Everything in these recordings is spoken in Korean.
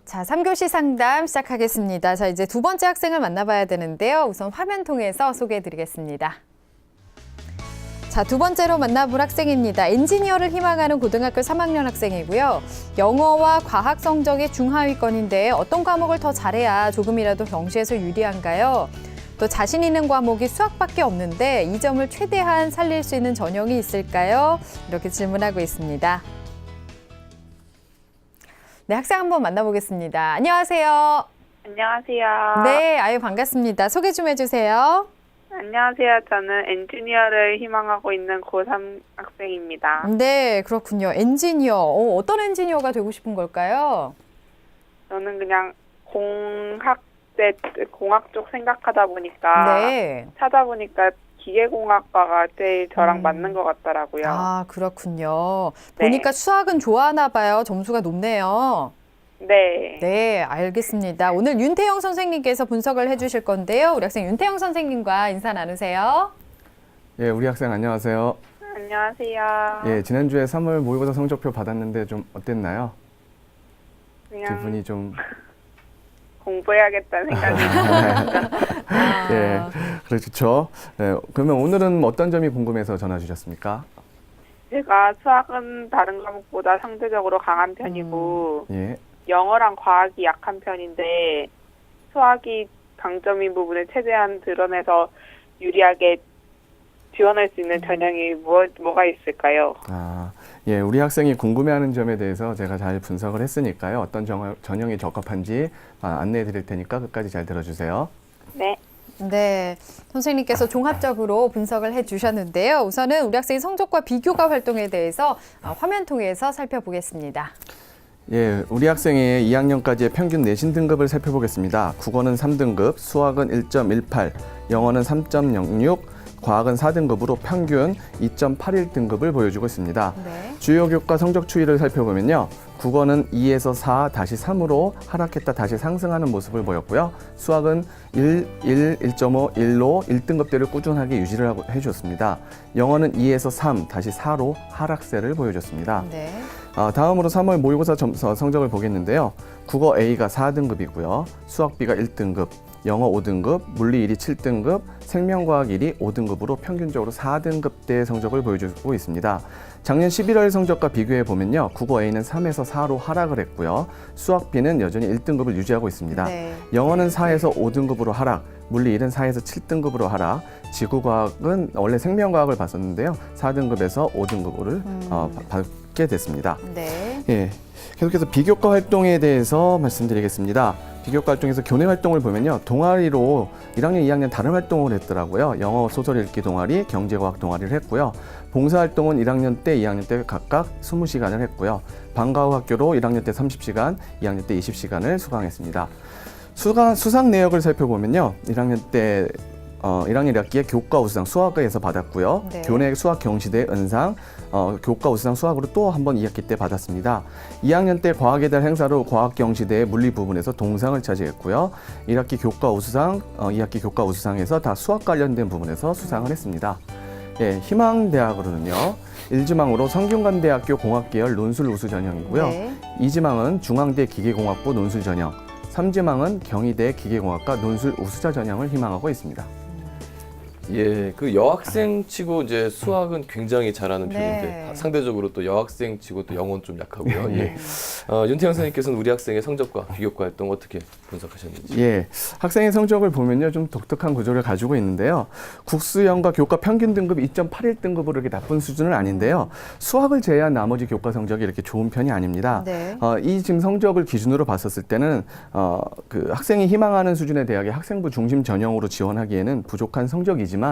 자, 3교시 상담 시작하겠습니다. 자, 이제 두 번째 학생을 만나봐야 되는데요. 우선 화면 통해서 소개해드리겠습니다. 자, 두 번째로 만나볼 학생입니다. 엔지니어를 희망하는 고등학교 3학년 학생이고요. 영어와 과학 성적이 중하위권인데 어떤 과목을 더 잘해야 조금이라도 경시에서 유리한가요? 또 자신 있는 과목이 수학밖에 없는데 이 점을 최대한 살릴 수 있는 전형이 있을까요? 이렇게 질문하고 있습니다. 네, 학생 한번 만나보겠습니다. 안녕하세요. 안녕하세요. 네, 아유 반갑습니다. 소개 좀 해주세요. 안녕하세요. 저는 엔지니어를 희망하고 있는 고3 학생입니다. 네, 그렇군요. 엔지니어. 어떤 엔지니어가 되고 싶은 걸까요? 저는 그냥 공학 쪽 생각하다 보니까 네. 찾아보니까 기계공학과가 제일 저랑 맞는 것 같더라고요. 아, 그렇군요. 네. 보니까 수학은 좋아하나 봐요. 점수가 높네요. 네. 네, 알겠습니다. 오늘 윤태영 선생님께서 분석을 해주실 건데요. 우리 학생 윤태영 선생님과 인사 나누세요. 예, 우리 학생 안녕하세요. 안녕하세요. 예, 지난주에 3월 모의고사 성적표 받았는데 좀 어땠나요? 그냥 기분이 좀 공부해야겠다는 생각이 듭니다. 예, 그렇죠. 네, 그러면 오늘은 어떤 점이 궁금해서 전화 주셨습니까? 제가 수학은 다른 과목보다 상대적으로 강한 편이고 예, 영어랑 과학이 약한 편인데 수학이 강점인 부분을 최대한 드러내서 유리하게 지원할 수 있는 전형이 뭐가 있을까요? 예, 우리 학생이 궁금해하는 점에 대해서 제가 잘 분석을 했으니까요. 어떤 전형이 적합한지 안내해 드릴 테니까 끝까지 잘 들어주세요. 네. 네, 선생님께서 종합적으로 분석을 해주셨는데요. 우선은 우리 학생의 성적과 비교과 활동에 대해서 화면 통해서 살펴보겠습니다. 예, 우리 학생의 2학년까지의 평균 내신 등급을 살펴보겠습니다. 국어는 3등급, 수학은 1.18, 영어는 3.06, 과학은 4등급으로 평균 2.81등급을 보여주고 있습니다. 네. 주요 교과 성적 추이를 살펴보면요. 국어는 2에서 4, 다시 3으로 하락했다 다시 상승하는 모습을 보였고요. 수학은 1, 1.5, 1로 1등급대를 꾸준하게 유지를 해줬습니다. 영어는 2에서 3, 다시 4로 하락세를 보여줬습니다. 네. 다음으로 3월 모의고사 성적을 보겠는데요. 국어 A가 4등급이고요. 수학 B가 1등급, 영어 5등급, 물리 1이 7등급, 생명과학 1이 5등급으로 평균적으로 4등급대의 성적을 보여주고 있습니다. 작년 11월 성적과 비교해 보면요. 국어 A는 3에서 4로 하락을 했고요. 수학 B는 여전히 1등급을 유지하고 있습니다. 네. 영어는 4에서 5등급으로 하락, 물리 1은 4에서 7등급으로 하락, 지구과학은 원래 생명과학을 봤었는데요. 4등급에서 5등급을 받게 됐습니다. 네. 예, 계속해서 비교과 활동에 대해서 말씀드리겠습니다. 비교과 활동에서 교내 활동을 보면요. 동아리로 1학년, 2학년 다른 활동을 했더라고요. 영어 소설 읽기 동아리, 경제과학 동아리를 했고요. 봉사활동은 1학년 때, 2학년 때 각각 20시간을 했고요. 방과 후 학교로 1학년 때 30시간, 2학년 때 20시간을 수강했습니다. 수상 내역을 살펴보면요. 1학년 때 1학년 1학기에 교과 우수상 수학에서 받았고요. 네. 교내 수학 경시대 은상, 교과 우수상 수학으로 또 한 번 2학기 때 받았습니다. 2학년 때 과학의 달 행사로 과학 경시대 물리 부분에서 동상을 차지했고요. 1학기 교과 우수상, 2학기 교과 우수상에서 다 수학 관련된 부분에서 수상을 했습니다. 예, 희망대학으로는요. 1지망으로 성균관대학교 공학계열 논술 우수 전형이고요. 네. 2지망은 중앙대 기계공학부 논술 전형, 3지망은 경희대 기계공학과 논술 우수자 전형을 희망하고 있습니다. 예, 그 여학생 치고 이제 수학은 굉장히 잘하는 네. 편인데 상대적으로 또 여학생 치고 또 영어는 좀 약하고요. 예. 윤태영 선생님께서는 우리 학생의 성적과 비교과 활동 어떻게 분석하셨는지? 예, 학생의 성적을 보면요, 좀 독특한 구조를 가지고 있는데요. 국수형과 교과 평균 등급 2.81등급으로 이렇게 나쁜 수준은 아닌데요. 수학을 제외한 나머지 교과 성적이 이렇게 좋은 편이 아닙니다. 네. 이 지금 성적을 기준으로 봤었을 때는 그 학생이 희망하는 수준의 대학에 학생부 중심 전형으로 지원하기에는 부족한 성적이지만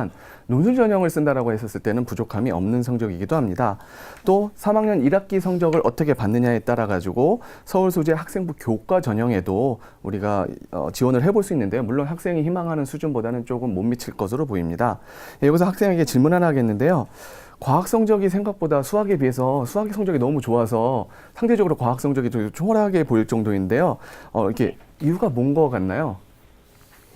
논술 전형을 쓴다라고 했었을 때는 부족함이 없는 성적이기도 합니다. 또 3학년 1학기 성적을 어떻게 받느냐에 따라 가지고 서울 소재 학생부 교과 전형에도 우리가 지원을 해볼 수 있는데요. 물론 학생이 희망하는 수준보다는 조금 못 미칠 것으로 보입니다. 여기서 학생에게 질문 하나 하겠는데요. 과학 성적이 생각보다 수학에 비해서 수학의 성적이 너무 좋아서 상대적으로 과학 성적이 좀 초라하게 보일 정도인데요. 이렇게 이유가 뭔 것 같나요?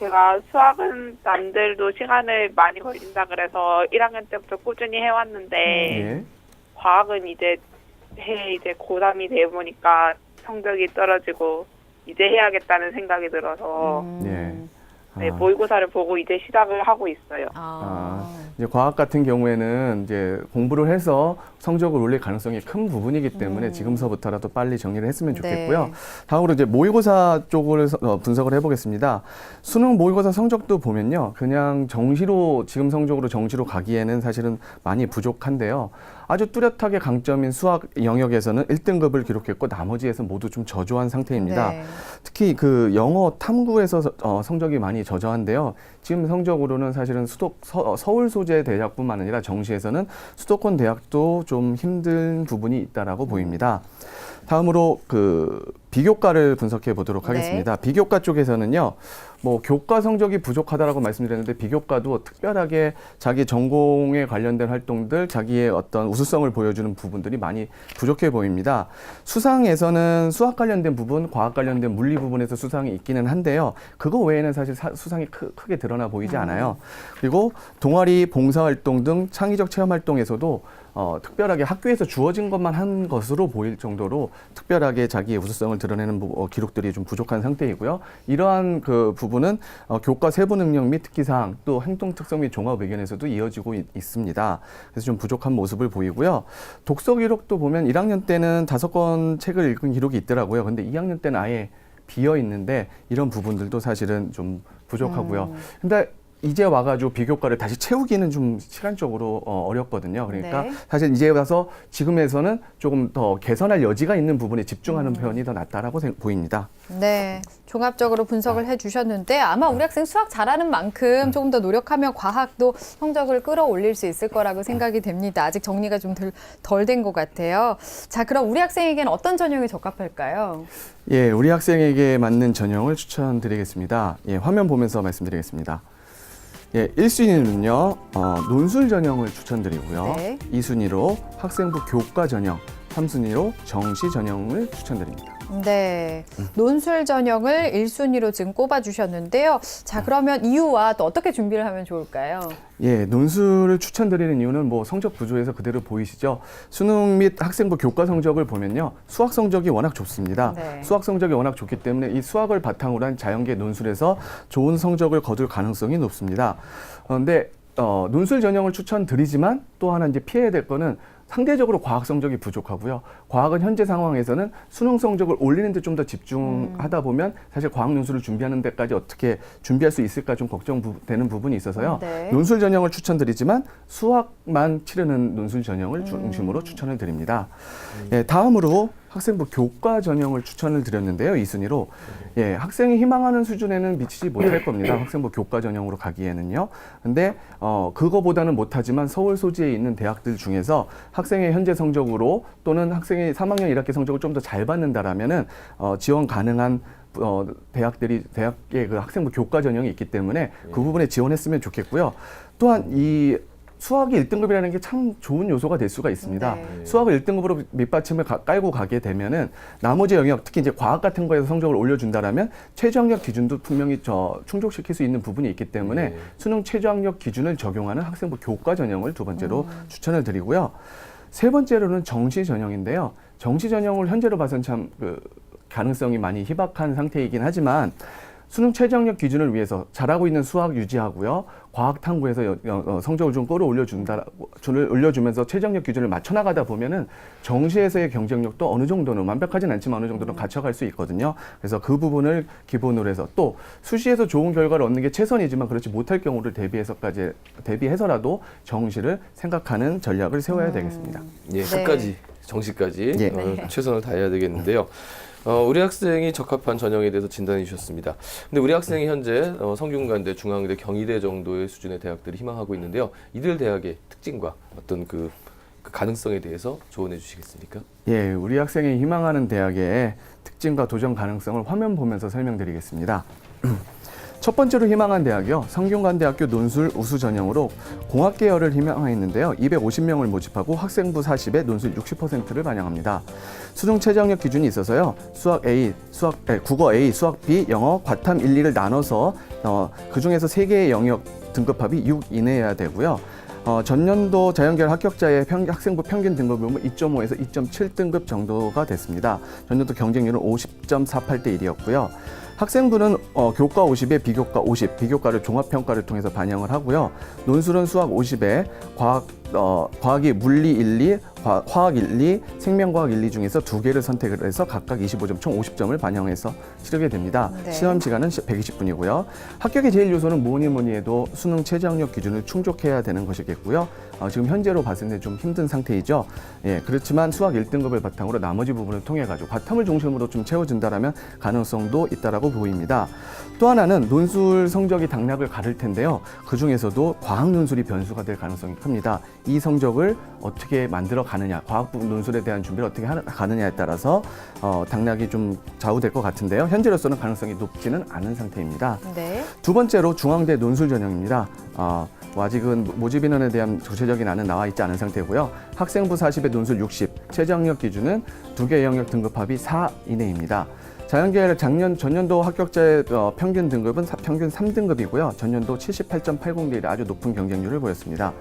제가 수학은 남들도 시간을 많이 걸린다 그래서 1학년 때부터 꾸준히 해왔는데 예. 과학은 이제 고3이 돼 보니까 성적이 떨어지고 이제 해야겠다는 생각이 들어서 예. 네, 모의고사를 보고 이제 시작을 하고 있어요. 이제 과학 같은 경우에는 이제 공부를 해서 성적을 올릴 가능성이 큰 부분이기 때문에 지금서부터라도 빨리 정리를 했으면 좋겠고요. 네. 다음으로 이제 모의고사 쪽을 분석을 해보겠습니다. 수능 모의고사 성적도 보면요, 그냥 정시로 지금 성적으로 정시로 가기에는 사실은 많이 부족한데요. 아주 뚜렷하게 강점인 수학 영역에서는 1등급을 기록했고 나머지에서 모두 좀 저조한 상태입니다. 네. 특히 그 영어 탐구에서 성적이 많이 저조한데요. 지금 성적으로는 사실은 서울 소재 대학뿐만 아니라 정시에서는 수도권 대학도 좀 힘든 부분이 있다라고 보입니다. 다음으로 그 비교과를 분석해 보도록 하겠습니다. 비교과 쪽에서는요, 뭐 교과 성적이 부족하다라고 말씀드렸는데 비교과도 특별하게 자기 전공에 관련된 활동들, 자기의 어떤 우수성을 보여주는 부분들이 많이 부족해 보입니다. 수상에서는 수학 관련된 부분, 과학 관련된 물리 부분에서 수상이 있기는 한데요. 그거 외에는 사실 수상이 크게 드러나 보이지 않아요. 그리고 동아리, 봉사활동 등 창의적 체험활동에서도 특별하게 학교에서 주어진 것만 한 것으로 보일 정도로 특별하게 자기의 우수성을 드러내는 기록들이 좀 부족한 상태이고요. 이러한 그 부분은 교과 세부 능력 및 특기사항, 또 행동 특성 및 종합 의견에서도 이어지고 있습니다. 그래서 좀 부족한 모습을 보이고요. 독서 기록도 보면 1학년 때는 5권 책을 읽은 기록이 있더라고요. 근데 2학년 때는 아예 비어 있는데 이런 부분들도 사실은 좀 부족하고요. 근데 이제 와가지고 비교과를 다시 채우기는 좀 시간적으로 어렵거든요. 그러니까 네. 사실 이제 와서 지금에서는 조금 더 개선할 여지가 있는 부분에 집중하는 편이 더 낫다라고 보입니다. 네, 종합적으로 분석을 해주셨는데 아마 우리 학생 수학 잘하는 만큼 조금 더 노력하면 과학도 성적을 끌어올릴 수 있을 거라고 생각이 됩니다. 아직 정리가 좀 덜 된 것 같아요. 자, 그럼 우리 학생에게는 어떤 전형이 적합할까요? 예, 우리 학생에게 맞는 전형을 추천드리겠습니다. 예, 화면 보면서 말씀드리겠습니다. 예, 1순위는요, 논술 전형을 추천드리고요. 네. 2순위로 학생부 교과 전형, 3순위로 정시 전형을 추천드립니다. 네, 논술 전형을 1순위로 지금 꼽아주셨는데요. 자, 그러면 이유와 또 어떻게 준비를 하면 좋을까요? 예, 논술을 추천드리는 이유는 뭐 성적 구조에서 그대로 보이시죠? 수능 및 학생부 교과 성적을 보면요, 수학 성적이 워낙 좋습니다. 네. 수학 성적이 워낙 좋기 때문에 이 수학을 바탕으로 한 자연계 논술에서 좋은 성적을 거둘 가능성이 높습니다. 그런데 논술 전형을 추천드리지만 또 하나 이제 피해야 될 거는 상대적으로 과학 성적이 부족하고요. 과학은 현재 상황에서는 수능 성적을 올리는 데 좀 더 집중하다 보면 사실 과학 논술을 준비하는 데까지 어떻게 준비할 수 있을까 좀 걱정되는 부분이 있어서요. 네. 논술 전형을 추천드리지만 수학만 치르는 논술 전형을 중심으로 추천을 드립니다. 예, 다음으로 학생부 교과 전형을 추천을 드렸는데요. 2순위로. 예, 학생이 희망하는 수준에는 미치지 못할 겁니다. 학생부 교과 전형으로 가기에는요. 근데 그거보다는 못하지만 서울 소지에 있는 대학들 중에서 학생의 현재 성적으로 또는 학생의 3학년 1학기 성적을 좀 더 잘 받는다라면은 지원 가능한 대학의 그 학생부 교과 전형이 있기 때문에 그 부분에 지원했으면 좋겠고요. 또한 이 수학이 1등급이라는 게 참 좋은 요소가 될 수가 있습니다. 네. 수학을 1등급으로 밑받침을 깔고 가게 되면은 나머지 영역, 특히 이제 과학 같은 거에서 성적을 올려준다라면 최저학력 기준도 분명히 충족시킬 수 있는 부분이 있기 때문에 네. 수능 최저학력 기준을 적용하는 학생부 교과 전형을 두 번째로 추천을 드리고요. 세 번째로는 정시 전형인데요. 정시 전형을 현재로 봐서는 참 가능성이 많이 희박한 상태이긴 하지만 수능 최저학력 기준을 위해서 잘하고 있는 수학 유지하고요. 과학 탐구에서 성적을 좀 올려주면서 최저학력 기준을 맞춰나가다 보면은 정시에서의 경쟁력도 어느 정도는 완벽하진 않지만 어느 정도는 갖춰갈 수 있거든요. 그래서 그 부분을 기본으로 해서 또 수시에서 좋은 결과를 얻는 게 최선이지만 그렇지 못할 경우를 대비해서라도 정시를 생각하는 전략을 세워야 되겠습니다. 예, 네. 끝까지 정시까지 예. 최선을 다해야 되겠는데요. 우리 학생이 적합한 전형에 대해서 진단해 주셨습니다. 근데 우리 학생이 현재 성균관대, 중앙대, 경희대 정도의 수준의 대학들을 희망하고 있는데요. 이들 대학의 특징과 어떤 그 가능성에 대해서 조언해 주시겠습니까? 예, 우리 학생이 희망하는 대학의 특징과 도전 가능성을 화면 보면서 설명드리겠습니다. 첫 번째로 희망한 대학이요. 성균관대학교 논술 우수 전형으로 공학 계열을 희망했는데요. 250명을 모집하고 학생부 40에 논술 60%를 반영합니다. 수능 최저학력 기준이 있어서요. 국어 A, 수학 B, 영어, 과탐 1, 2를 나눠서 그중에서 3개의 영역 등급합이 6 이내여야 되고요. 전년도 자연계열 합격자의 학생부 평균 등급은 2.5에서 2.7등급 정도가 됐습니다. 전년도 경쟁률은 50.48대 1이었고요. 학생부는 교과 50에 비교과 50, 비교과를 종합평가를 통해서 반영을 하고요. 논술은 수학 50에 과학이 물리 1, 2, 화학 1, 2, 생명과학 1, 2 중에서 2개를 선택을 해서 각각 25점, 총 50점을 반영해서 치르게 됩니다. 네. 시험 시간은 120분이고요. 합격의 제일 요소는 뭐니 해도 수능 최저학력 기준을 충족해야 되는 것이겠고요. 지금 현재로 봤을 때 좀 힘든 상태이죠. 예, 그렇지만 수학 1등급을 바탕으로 나머지 부분을 통해 가지고 바텀을 중심으로 좀 채워준다라면 가능성도 있다라고 보입니다. 또 하나는 논술 성적이 당락을 가를 텐데요. 그 중에서도 과학 논술이 변수가 될 가능성이 큽니다. 이 성적을 어떻게 만들어 가느냐, 과학 논술에 대한 준비를 어떻게 가느냐에 따라서 당락이 좀 좌우될 것 같은데요. 현재로서는 가능성이 높지는 않은 상태입니다. 네. 두 번째로 중앙대 논술 전형입니다. 아직은 모집 인원에 대한 구체적인 안은 나와 있지 않은 상태고요. 학생부 40에 논술 60, 최저학력 기준은 2개 영역 등급합이 4 이내입니다. 자연계열 전년도 합격자의 평균 등급은 평균 3등급이고요. 전년도 78.80대 1 아주 높은 경쟁률을 보였습니다.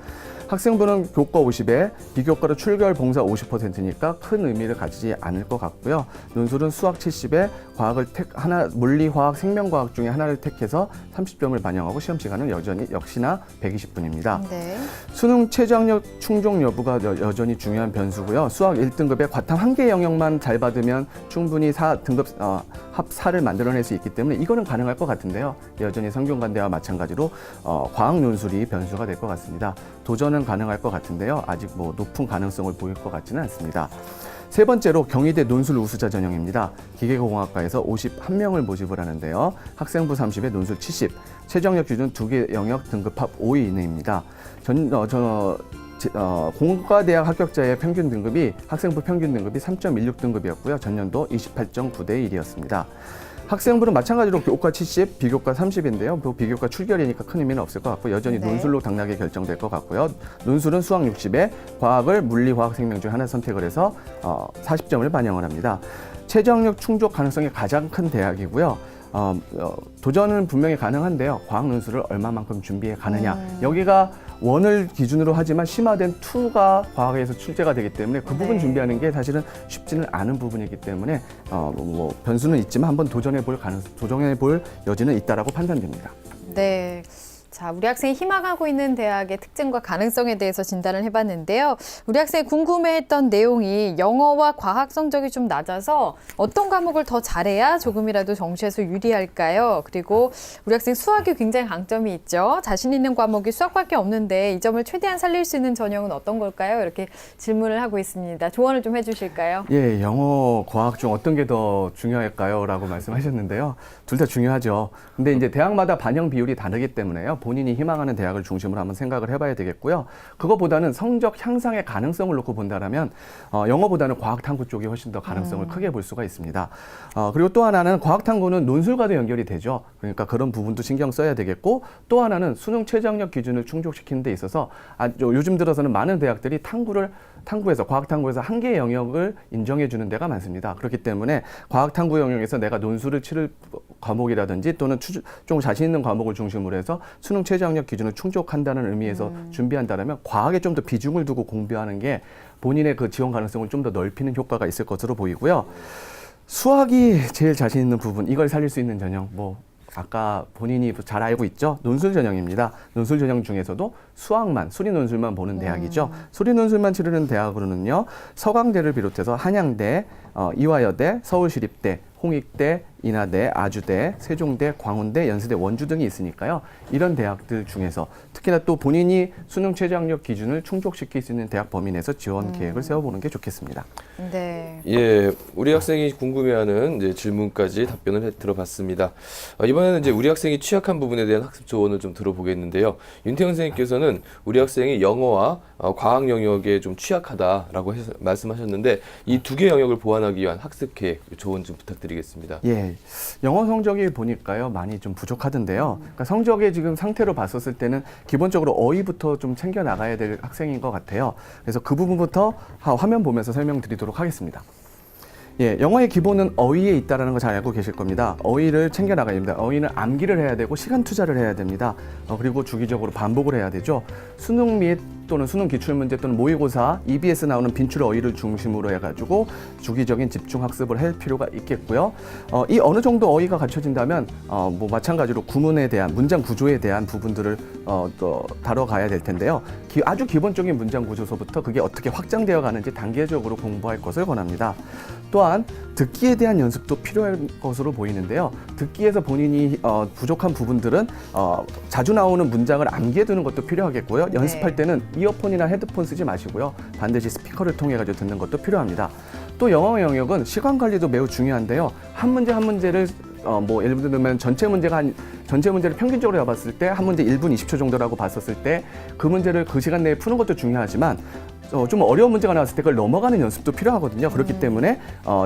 학생부는 교과 50에 비교과로 출결 봉사 50%니까 큰 의미를 가지지 않을 것 같고요. 논술은 수학 70에 과학을 물리, 화학, 생명과학 중에 하나를 택해서 30점을 반영하고 시험 시간은 역시나 120분입니다. 네. 수능 최저학력 충족 여부가 여전히 중요한 변수고요. 수학 1등급에 과탐 1개 영역만 잘 받으면 충분히 4등급 합 4를 만들어낼 수 있기 때문에 이거는 가능할 것 같은데요. 여전히 성균관대와 마찬가지로 과학 논술이 변수가 될 것 같습니다. 도전은 가능할 것 같은데요. 아직 높은 가능성을 보일 것 같지는 않습니다. 세 번째로 경희대 논술 우수자 전형입니다. 기계공학과에서 51명을 모집을 하는데요. 학생부 30에 논술 70, 최저학력 기준 2개 영역 등급합 5위 이내입니다. 공과대학 합격자의 평균 등급이 학생부 평균 등급이 3.16등급이었고요. 전년도 28.9대 1이었습니다. 학생부는 마찬가지로 교과 70, 비교과 30인데요. 비교과 출결이니까 큰 의미는 없을 것 같고 여전히 네. 논술로 당락이 결정될 것 같고요. 논술은 수학 60에 과학을 물리, 화학, 생명 중 하나 선택을 해서 40점을 반영을 합니다. 최저학력 충족 가능성이 가장 큰 대학이고요. 도전은 분명히 가능한데요. 과학 논술을 얼마만큼 준비해 가느냐. 여기가 원을 기준으로 하지만 심화된 2가 과학에서 출제가 되기 때문에 그 부분 네. 준비하는 게 사실은 쉽지는 않은 부분이기 때문에 변수는 있지만 한번 도전해 볼 여지는 있다라고 판단됩니다. 네. 자, 우리 학생이 희망하고 있는 대학의 특징과 가능성에 대해서 진단을 해봤는데요. 우리 학생이 궁금해했던 내용이 영어와 과학 성적이 좀 낮아서 어떤 과목을 더 잘해야 조금이라도 정시에서 유리할까요? 그리고 우리 학생 수학이 굉장히 강점이 있죠. 자신 있는 과목이 수학밖에 없는데 이 점을 최대한 살릴 수 있는 전형은 어떤 걸까요? 이렇게 질문을 하고 있습니다. 조언을 좀 해주실까요? 예, 영어, 과학 중 어떤 게 더 중요할까요? 라고 말씀하셨는데요. 둘 다 중요하죠. 근데 이제 대학마다 반영 비율이 다르기 때문에요. 본인이 희망하는 대학을 중심으로 한번 생각을 해봐야 되겠고요. 그거보다는 성적 향상의 가능성을 놓고 본다면 영어보다는 과학탐구 쪽이 훨씬 더 가능성을 크게 볼 수가 있습니다. 그리고 또 하나는 과학탐구는 논술과도 연결이 되죠. 그러니까 그런 부분도 신경 써야 되겠고 또 하나는 수능 최저학력 기준을 충족시키는 데 있어서 요즘 들어서는 많은 대학들이 과학탐구에서 한 개의 영역을 인정해 주는 데가 많습니다. 그렇기 때문에 과학탐구 영역에서 내가 논술을 치를 과목이라든지 또는 좀 자신 있는 과목을 중심으로 해서 수능 최저학력 기준을 충족한다는 의미에서 준비한다면 과학에 좀 더 비중을 두고 공부하는 게 본인의 그 지원 가능성을 좀 더 넓히는 효과가 있을 것으로 보이고요. 수학이 제일 자신 있는 부분, 이걸 살릴 수 있는 전형, 아까 본인이 잘 알고 있죠? 논술 전형입니다. 논술 전형 중에서도 수리 논술만 보는 대학이죠. 수리 논술만 치르는 대학으로는요, 서강대를 비롯해서 한양대, 이화여대, 서울시립대, 홍익대, 인하대, 아주대, 세종대, 광운대, 연세대, 원주 등이 있으니까요. 이런 대학들 중에서 특히나 또 본인이 수능 최저학력 기준을 충족시킬 수 있는 대학 범위 내에서 지원 계획을 세워보는 게 좋겠습니다. 네. 예, 우리 학생이 궁금해하는 이제 질문까지 답변을 들어봤습니다. 이번에는 이제 우리 학생이 취약한 부분에 대한 학습 조언을 좀 들어보겠는데요. 윤태영 선생님께서는 우리 학생이 영어와 과학 영역에 좀 취약하다라고 말씀하셨는데 이 2개 영역을 보완하기 위한 학습 계획 조언 좀 부탁드리겠습니다. 예, 영어 성적이 보니까요 많이 좀 부족하던데요. 그러니까 성적의 지금 상태로 봤었을 때는 기본적으로 어휘부터 좀 챙겨 나가야 될 학생인 것 같아요. 그래서 그 부분부터 화면 보면서 설명드리도록 하겠습니다. 예, 영어의 기본은 어휘에 있다는 거 잘 알고 계실 겁니다. 어휘를 챙겨 나가야 됩니다. 어휘는 암기를 해야 되고 시간 투자를 해야 됩니다. 그리고 주기적으로 반복을 해야 되죠. 수능 및 또는 수능 기출문제 또는 모의고사, EBS 나오는 빈출 어휘를 중심으로 해가지고 주기적인 집중 학습을 할 필요가 있겠고요. 이 어느 정도 어휘가 갖춰진다면 뭐 마찬가지로 구문에 대한 문장 구조에 대한 부분들을 또 다뤄가야 될 텐데요. 아주 기본적인 문장 구조서부터 그게 어떻게 확장되어 가는지 단계적으로 공부할 것을 권합니다. 또한 듣기에 대한 연습도 필요할 것으로 보이는데요. 듣기에서 본인이 부족한 부분들은 자주 나오는 문장을 암기해 두는 것도 필요하겠고요. 연습할 때는 이어폰이나 헤드폰 쓰지 마시고요. 반드시 스피커를 통해 가지고 듣는 것도 필요합니다. 또 영어 영역은 시간 관리도 매우 중요한데요. 한 문제 한 문제를 뭐 예를 들면 전체 문제를 평균적으로 해봤을 때 한 문제 1분 20초 정도라고 봤었을 때 그 문제를 그 시간 내에 푸는 것도 중요하지만 좀 어려운 문제가 나왔을 때 그걸 넘어가는 연습도 필요하거든요. 그렇기 때문에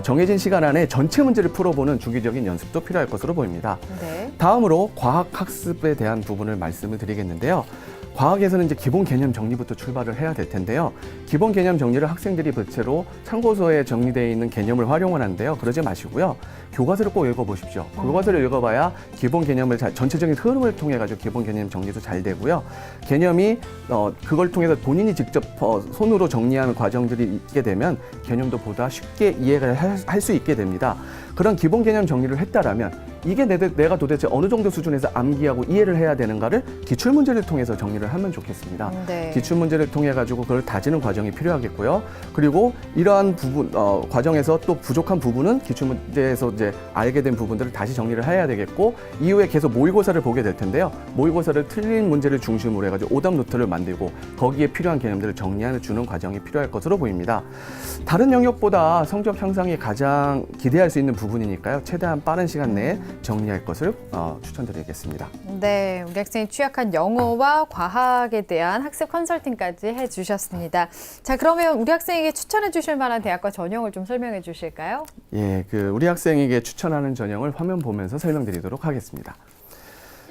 정해진 시간 안에 전체 문제를 풀어보는 주기적인 연습도 필요할 것으로 보입니다. 네. 다음으로 과학학습에 대한 부분을 말씀을 드리겠는데요. 과학에서는 이제 기본 개념 정리부터 출발을 해야 될 텐데요. 기본 개념 정리를 학생들이 대체로 참고서에 정리되어 있는 개념을 활용을 하는데요. 그러지 마시고요. 교과서를 꼭 읽어보십시오. 교과서를 읽어봐야 기본 개념을 전체적인 흐름을 통해 가지고 기본 개념 정리도 잘 되고요. 개념이 그걸 통해서 본인이 직접 손으로 정리하는 과정들이 있게 되면 개념도 보다 쉽게 이해를 할 수 있게 됩니다. 그런 기본 개념 정리를 했다라면 이게 내가 도대체 어느 정도 수준에서 암기하고 이해를 해야 되는가를 기출문제를 통해서 정리를 하면 좋겠습니다. 네. 기출문제를 통해 가지고 그걸 다지는 과정이 필요하겠고요. 그리고 이러한 부분 과정에서 또 부족한 부분은 기출문제에서 이제 알게 된 부분들을 다시 정리를 해야 되겠고 이후에 계속 모의고사를 보게 될 텐데요. 모의고사를 틀린 문제를 중심으로 해가지고 오답 노트를 만들고 거기에 필요한 개념들을 정리해 주는 과정이 필요할 것으로 보입니다. 다른 영역보다 성적 향상이 가장 기대할 수 있는 부분이니까요. 최대한 빠른 시간 내에 정리할 것을 추천드리겠습니다. 네, 우리 학생이 취약한 영어와 과학에 대한 학습 컨설팅까지 해주셨습니다. 자, 그러면 우리 학생에게 추천해 주실 만한 대학과 전형을 좀 설명해 주실까요? 예, 우리 학생에게 추천하는 전형을 화면 보면서 설명드리도록 하겠습니다.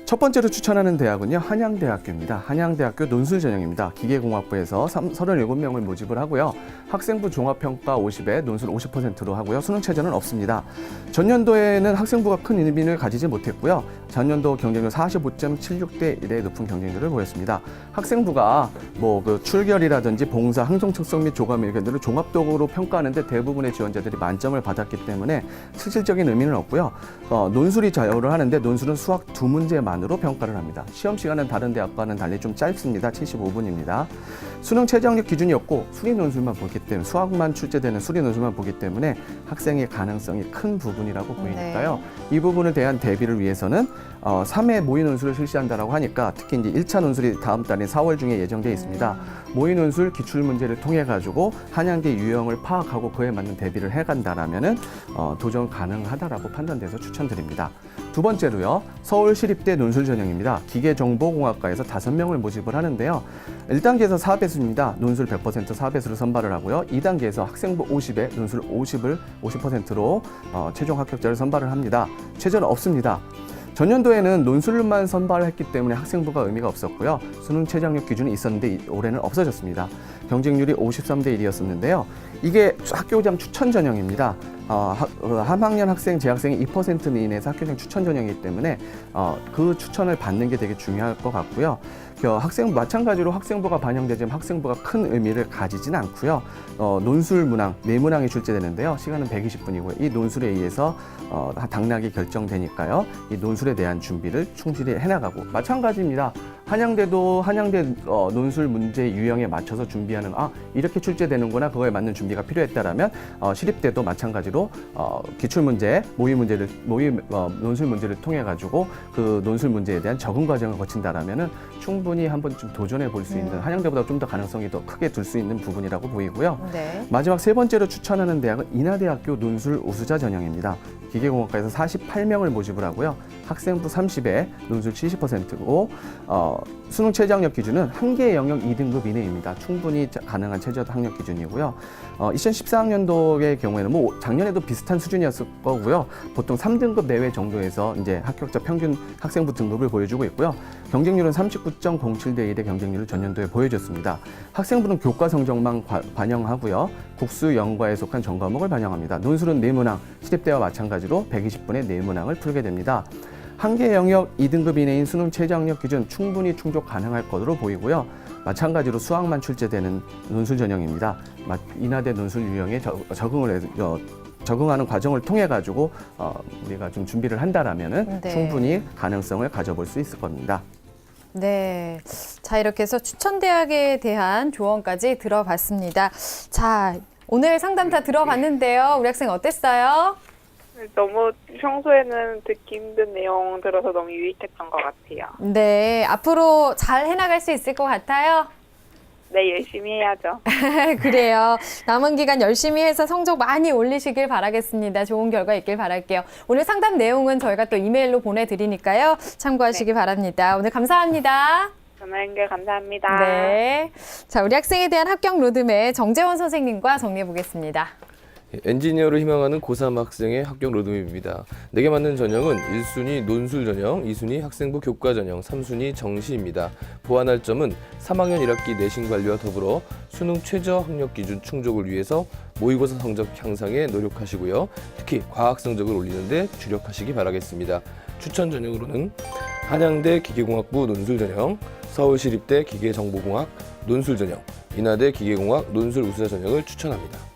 첫 번째로 추천하는 대학은요, 한양대학교입니다. 한양대학교 논술 전형입니다. 기계공학부에서 37명을 모집을 하고요. 학생부 종합평가 50에 논술 50%로 하고요. 수능 최저는 없습니다. 전년도에는 학생부가 큰 의미를 가지지 못했고요. 전년도 경쟁률 45.76대 1의 높은 경쟁률을 보였습니다. 학생부가 그 출결이라든지 봉사, 항성 특성 및 조감 의견들을 종합적으로 평가하는데 대부분의 지원자들이 만점을 받았기 때문에 실질적인 의미는 없고요. 논술이 자유를 하는데 논술은 수학 2문제만으로 평가를 합니다. 시험 시간은 다른 대학과는 달리 좀 짧습니다. 75분입니다. 수능 최저학력 기준이었고 수리 논술만 보기 때문에 수학만 출제되는 수리 논술만 보기 때문에 학생의 가능성이 큰 부분이라고 보이니까요. 이 부분에 대한 대비를 위해서는 3회 모의 논술을 실시한다라고 하니까 특히 이제 1차 논술이 다음 달인 4월 중에 예정되어 있습니다. 모의 논술 기출 문제를 통해 가지고 한양대 유형을 파악하고 그에 맞는 대비를 해간다라면은 도전 가능하다라고 판단돼서 추천드립니다. 두 번째로요, 서울시립대 논술 전형입니다. 기계정보공학과에서 5명을 모집을 하는데요. 1단계에서 4배수입니다. 논술 100% 4배수를 선발을 하고요. 2단계에서 학생부 50에 논술 50%로 최종 합격자를 선발을 합니다. 최저는 없습니다. 전년도에는 논술만 선발했기 때문에 학생부가 의미가 없었고요. 수능 최저학력 기준이 있었는데 올해는 없어졌습니다. 경쟁률이 53대 1이었었는데요. 이게 학교장 추천 전형입니다. 한 학년 학생, 재학생이 2% 이내에서 학교장 추천 전형이기 때문에 그 추천을 받는 게 되게 중요할 것 같고요. 마찬가지로 학생부가 반영되지만 학생부가 큰 의미를 가지진 않고요. 논술 문항, 4문항이 출제되는데요. 시간은 120분이고요. 이 논술에 의해서 당락이 결정되니까요. 이 논술에 대한 준비를 충실히 해나가고 마찬가지입니다. 한양대 논술 문제 유형에 맞춰서 준비하는 이렇게 출제되는구나 그거에 맞는 준비가 필요했다라면 시립대도 마찬가지로 기출 문제, 논술 문제를 통해 가지고 그 논술 문제에 대한 적응 과정을 거친다라면은 충분히 한번 좀 도전해 볼 수 있는 한양대보다 좀 더 가능성이 더 크게 둘 수 있는 부분이라고 보이고요. 네. 마지막 세 번째로 추천하는 대학은 인하대학교 논술 우수자 전형입니다. 기계공학과에서 48명을 모집을 하고요. 학생부 30에 논술 70%고 수능 최저 학력 기준은 한 개 영역 2등급 이내입니다. 충분히 가능한 최저 학력 기준이고요. 2014학년도의 경우에는 뭐 작년에도 비슷한 수준이었을 거고요. 보통 3등급 내외 정도에서 이제 합격자 평균 학생부 등급을 보여주고 있고요. 경쟁률은 39.07대 1의 경쟁률을 전년도에 보여줬습니다. 학생부는 교과 성적만 반영하고요. 국수, 영과에 속한 전 과목을 반영합니다. 논술은 4문항, 시립대와 마찬가지로 120분의 4문항을 풀게 됩니다. 한 개 영역 2등급 이내인 수능 최저 학력 기준 충분히 충족 가능할 것으로 보이고요. 마찬가지로 수학만 출제되는 논술 전형입니다. 인하대 논술 유형에 적응하는 과정을 통해 가지고 우리가 좀 준비를 한다라면은 네. 충분히 가능성을 가져볼 수 있을 겁니다. 네. 자, 이렇게 해서 추천대학에 대한 조언까지 들어봤습니다. 자, 오늘 상담 다 들어봤는데요. 우리 학생 어땠어요? 너무 평소에는 듣기 힘든 내용 들어서 너무 유익했던 것 같아요. 네. 앞으로 잘 해나갈 수 있을 것 같아요. 네, 열심히 해야죠. 그래요. 남은 기간 열심히 해서 성적 많이 올리시길 바라겠습니다. 좋은 결과 있길 바랄게요. 오늘 상담 내용은 저희가 또 이메일로 보내드리니까요. 참고하시기 바랍니다. 오늘 감사합니다. 전화 연결 감사합니다. 네. 자, 우리 학생에 대한 합격 로드맵 정재원 선생님과 정리해 보겠습니다. 엔지니어를 희망하는 고3 학생의 합격 로드맵입니다. 내게 맞는 전형은 1순위 논술 전형, 2순위 학생부 교과 전형, 3순위 정시입니다. 보완할 점은 3학년 1학기 내신 관리와 더불어 수능 최저 학력 기준 충족을 위해서 모의고사 성적 향상에 노력하시고요. 특히 과학 성적을 올리는 데 주력하시기 바라겠습니다. 추천 전형으로는 한양대 기계공학부 논술 전형, 서울시립대 기계정보공학 논술 전형, 인하대 기계공학 논술 우수자 전형을 추천합니다.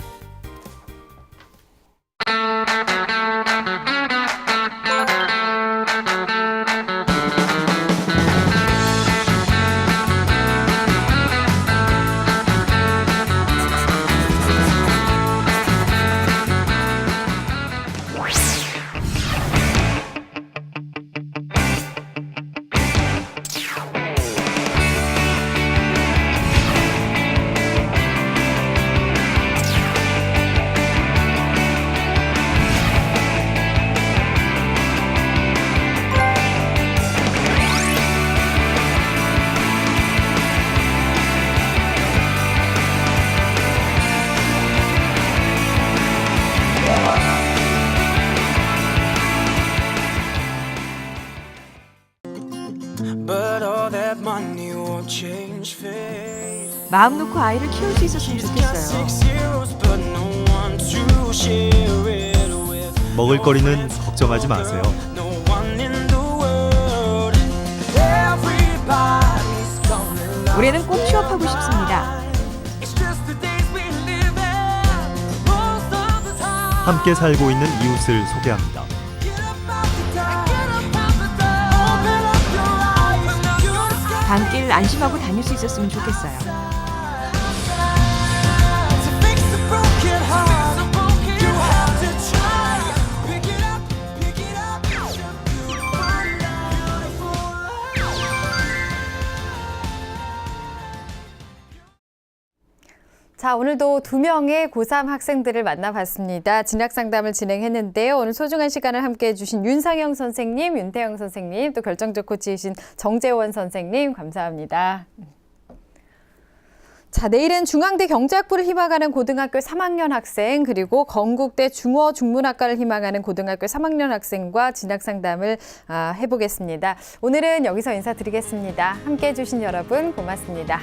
But all that money won't change fate. 마음 놓고 아이를 키울 수 있었으면 She's got 좋겠어요. 6 zeros, but no one to share it with. 먹을거리는 걱정하지 마세요. No one in the world. Everybody's gonna love. 올해는 꼭 취업하고 싶습니다. It's just the days we live in. Most of the time. 함께 살고 있는 이웃을 소개합니다. Get up out the dark. Get up out the dark. Open up your eyes. Open up your sky. 밤길 안심하고 다닐 수 있었으면 좋겠어요. To fix the broken heart, you have to try. Pick it up, pick it up. It's a beautiful 자, 오늘도 2명의 고3 학생들을 만나봤습니다. 진학 상담을 진행했는데요. 오늘 소중한 시간을 함께해 주신 윤상영 선생님, 윤태영 선생님, 또 결정적 코치이신 정재원 선생님 감사합니다. 자, 내일은 중앙대 경제학부를 희망하는 고등학교 3학년 학생, 그리고 건국대 중어중문학과를 희망하는 고등학교 3학년 학생과 진학 상담을 해보겠습니다. 오늘은 여기서 인사드리겠습니다. 함께해 주신 여러분 고맙습니다.